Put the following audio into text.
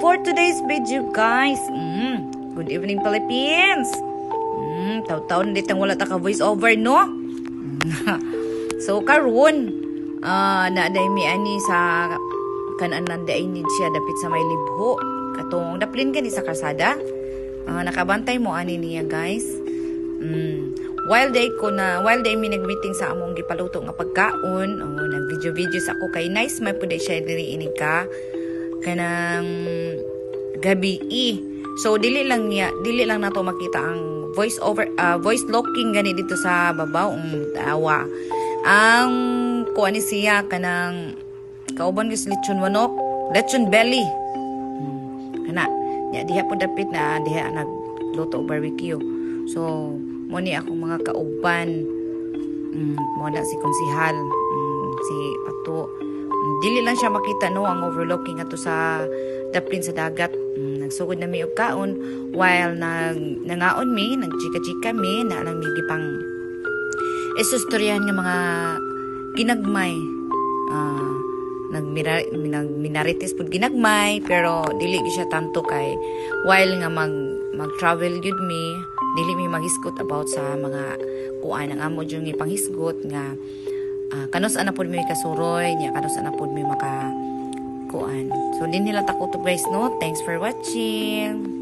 for today's video, guys. Good evening, Philippines. Taw-taw na ditang wala ta ka voice over, no? So, karon naaday mi ani sa kanan day need siya dapit sa may libho. Katong daplin gani sa kasada. Nakabantay mo ani niya, guys. While day mi nag-meeting sa among gipaluto nga pagkaon, nag-video sa ako kay nice may puday siya diri ini ka kanang gabi. So dili lang nato makita ang voice locking gani dito sa babaw tawa. Ang kuan ni siya kanang kauban gis lechon manok, lechon belly. Kana nya diha po dapit na diha nagluto barbecue. So mo ni akong mga kauban. Mo na si konsihal, si Pato. Dili lang siya makita no ang overlooking ato sa daplin sa dagat. Nagsugod na mi og kaon while nangaon mi, nagchika-chika mi na lang mi gipang isustoryahan nga mga ginagmay. Nagminarites pud ginagmay pero dili siya tanto kay while nga mag-travel yun mi, dili mi maghisgot about sa mga kuan ang amo jud nga panghisgot nga kanus ana pud mi kasuroy nya kanus ana pud mi maka kuan. So din nila takutob, guys, no. Thanks for watching.